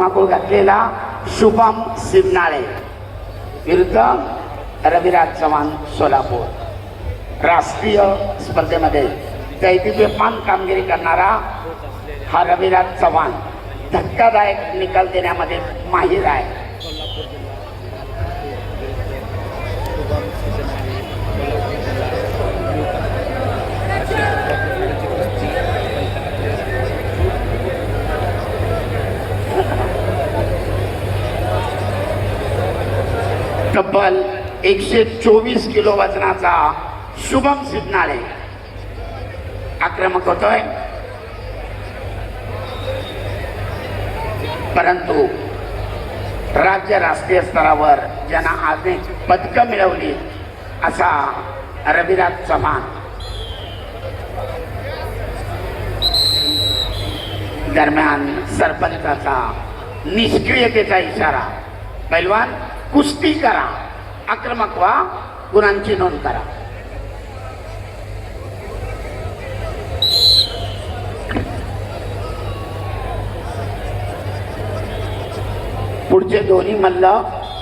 मागून घातलेला शुभम सिन्नाळे विरुद्ध रविराज चव्हाण सोलापूर। राष्ट्रीय स्पर्धेमध्ये दैदिप्यमान कामगिरी करणारा हा रविराज चव्हाण धक्कादायक निकाल देण्यामध्ये माहिर आहे। तब्बल 124 किलो वजनाचा शुभम सिन्नाळे आक्रमक होतोय, परंतु राज्य राष्ट्रीय स्तरावर ज्यांना अनेक पदकं मिळवली असा रविराज चव्हाण दरम्यान सरपंचाचा निष्क्रियतेचा इशारा, पैलवान कुस्ती करा, आक्रमक व्हा, गुणांची नोंद करा। पुढचे दोन्ही मल्ल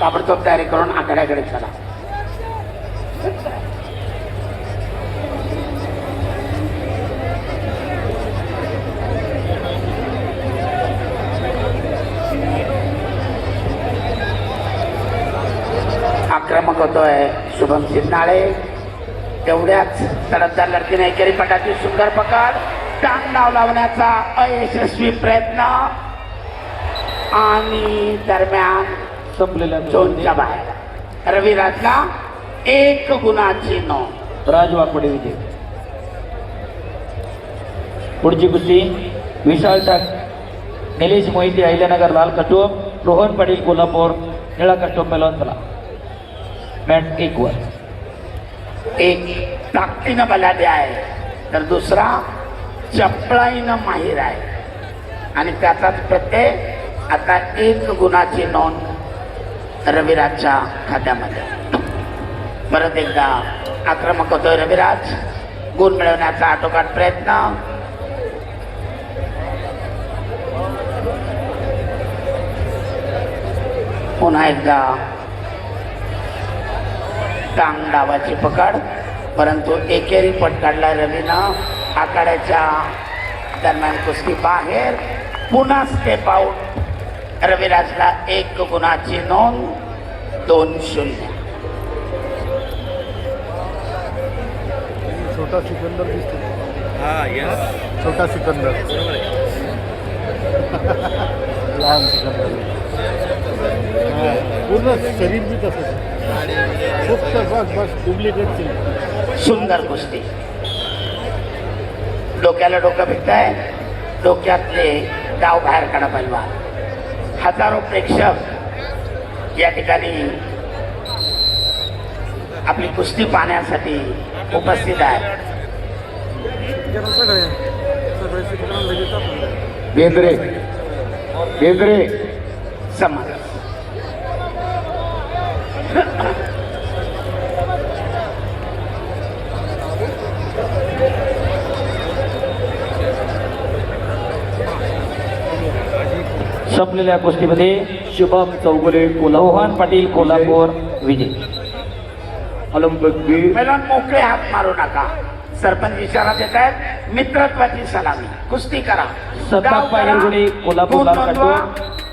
ताबडतोब तयारी करून आखाड्याकडे चला। आक्रमक होतोय शुभम सिन्नाळे, तेवढ्याच तडफदार लढतीने एकेरी पटाची सुंदर पकड, टांग डाव लावण्याचा अयशस्वी प्रयत्न आणि दरम्यान संपलेल्या झोनच्या बाहेर रविराजला 1 गुणाची नोंद। राज वाकडे विजय। पुढची कुस्ती विशाल ठाक निलेश मोहिते अहिल्यानगर लाल कटोम, रोहन पाटील कोल्हापूर निळा कटोम मेलॉन चला। मॅट 1 वर। एक ताकदीनं बलाढ्य आहे तर दुसरा चपळाईनं माहीर आहे आणि त्याचाच प्रत्यय आता 1 गुणाची नोंद रविराजच्या खात्यामध्ये। परत एकदा आक्रमक होतोय रविराज, गुण मिळवण्याचा आटोकाट प्रयत्न, पुन्हा एकदा टांग डावाची पकड, परंतु एकेरी पट काढला रवीनं। आखाड्याच्या दरम्यान कुस्ती बाहेर, पुन्हा स्टेप आउट, रविराजला 1 गुणाची नोंद, 2-0। छोटा सिकंदर दिसतो। छोटा सिकंदर लहान सिकंदर पूर्ण शरीर बी तसंच फक्त बस डुप्लिकेट। सुंदर कुस्ती, डोक्याला डोकं भेटताय, डोक्यातले डाव बाहेर काढा पैलवान। हजारो प्रेक्षक या ठिकाणी आपली कुस्ती पाहण्यासाठी उपस्थित आहेत। बेंद्रे बेंद्रे समज संपलेल्या कुस्तीमध्ये शुभम चौगुले रोहन पाटील कोल्हापूर विजय। ऑलिम्पिक पैलवान मोकळे हात मारू नका, सरपंच इशारा देत आहेत, मित्रत्वाची सलामी, कुस्ती करा। सत्ताप पायरगुडी कोल्हापूर लाल कट्टो,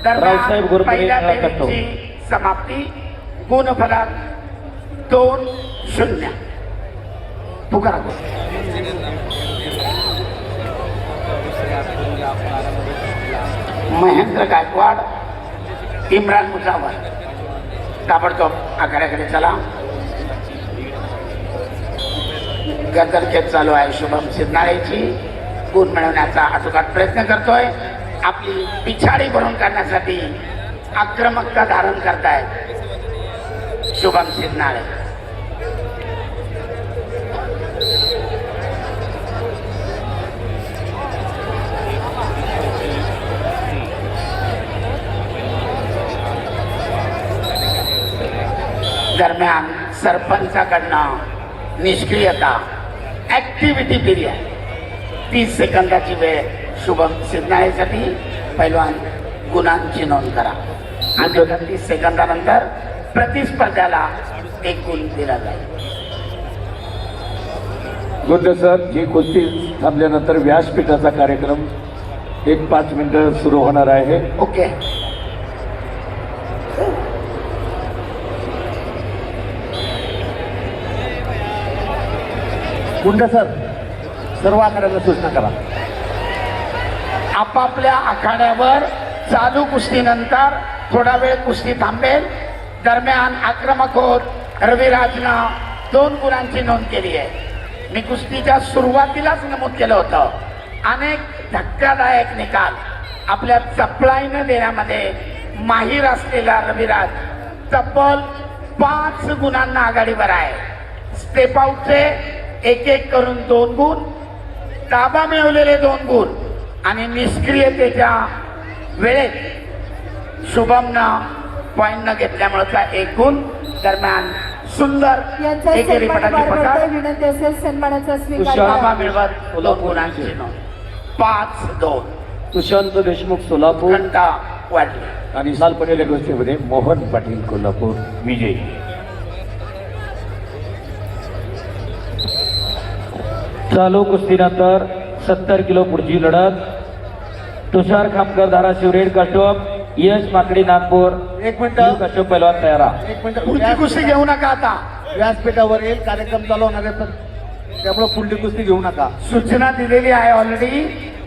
रावसाहेब गोरपडे पहिल्या निळा कट्टो। फेरीची समाप्ती, गुणफलक 2-0। पुकारा महेंद्र गायकवाड, इम्रान मुजावर ताबडतोब आखाड्याकडे चला। गदरखेच चालू आहे शुभम सिन्नाळेची, गुण मिळवण्याचा आटोकाट प्रयत्न करतोय, आपली पिछाडी भरून काढण्यासाठी आक्रमकता धारण करतायत शुभम सिन्नाळे। दरम्यान सरपंचाकडनं निष्क्रियता, ऍक्टिव्हिटी पिरियड 30 सेकंदाची वेळ शुभम सिन्नाळेसाठी। पैलवान गुणांची नोंद करा आणि 30 सेकंदानंतर प्रतिस्पर्ध्याला 1 गुण दिला जाईल. गुड सर, ही कुस्ती थांबल्यानंतर व्यासपीठाचा कार्यक्रम 1-5 मिनिटं सुरू होणार आहे. ओके. गुंड सर, सर्व आखाड्यांना सूचना करा. आपापल्या आखाड्यावर चालू कुस्तीनंतर थोडा वेळ कुस्ती थांबेल. दरम्यान आक्रमक होत रविराजनं 2 गुणांची नोंद केली आहे. मी कुस्तीच्या सुरुवातीलाच नमूद केलं होतं, अनेक धक्कादायक निकाल आपल्या चपळाईनं देण्यामध्ये माहीर असलेला रविराज तब्बल 5 गुणांना आघाडीवर आहे. स्टेप आउटचे 1-1 करून 2 गुण, ताबा मिळवलेले 2 गुण आणि निष्क्रियतेच्या वेळेत शुभमनं पॉइंट न घेतल्यामुळेचा 1 गुण. दरम्यान सुंदर यांचा एकेरी सन्मान पटाची बारबरता पकड, विनंती असेल सन्मानाचा स्वीकार तुषार ताबा करा. मिळवत 2 गुणांची नोंद. 5-2 सुशांत देशमुख सोलापूर घंटा वाढली. आणि लाल पडलेल्या गोष्टीमध्ये मोहन पाटील कोल्हापूर विजयी. चालू कुस्तीनंतर 70 किलो पुढची लढत. तुषार खामकर धाराशिव रेड कास्टोम, यश माकडी नागपूर 1 ब्लू मिनिट, कास्टोम पैलवान तयारा. 1 मिनिट. पुढची कुस्ती घेऊ नका आता. व्यासपीठावर येईल कार्यक्रम चालू होणार आहे, पण त्यामुळे पुढली कुस्ती घेऊ नका. सूचना दिलेली आहे ऑलरेडी.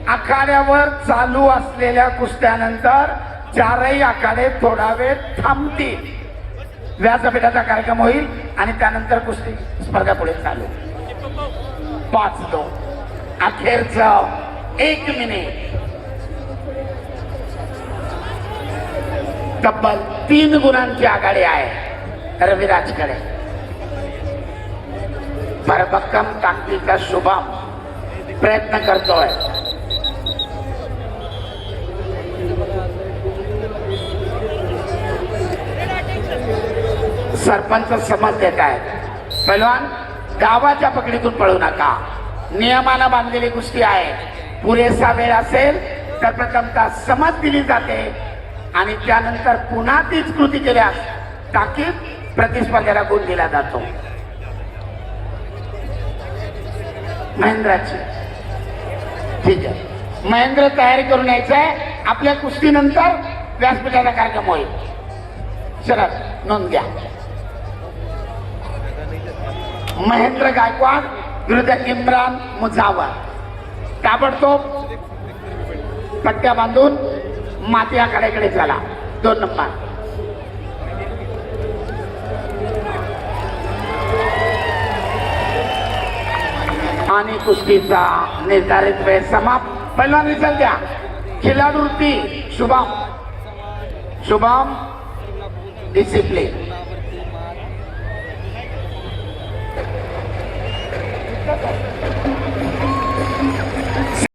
आखाड्यावर चालू असलेल्या कुस्त्यानंतर 4ही आखाडे थोडा वेळ थांबतील. व्यासपीठाचा कार्यक्रम होईल आणि त्यानंतर कुस्ती स्पर्धा पुढे चालू. 5-2 अखेरचं 1 मिनिट. तब्बल 3 गुणांची आघाडी आहे रविराजकडे. भरभक्कम ताकदीचा शुभम प्रयत्न करतोय. सरपंच समज देत आहेत, पैलवान गावाच्या पकडीतून पळू नका. नियमानं बांधलेली कुस्ती आहे. पुरेसा वेळ असेल तर प्रथमतः समज दिली जाते आणि त्यानंतर पुन्हा तीच कृती केल्यास ताकीद प्रतिस्पर्ध्याला गुण दिला जातो. महेंद्राची ठीक आहे. महेंद्र तयारी करून यायचं आहे. आपल्या कुस्तीनंतर व्यासपीठाचा कार्यक्रम होईल. शरद नोंद घ्या. महेंद्र गायकवाड विरुद्ध इम्रान मुजावर. ताबडतोब पट्ट्या बांधून माती आखाड्याकडे चला. 2 नंबर. आणि कुस्तीचा निर्धारित वेळ समाप्त. पहिला रिझल्ट द्या. खिलाडू शुभम डिसिप्लिन.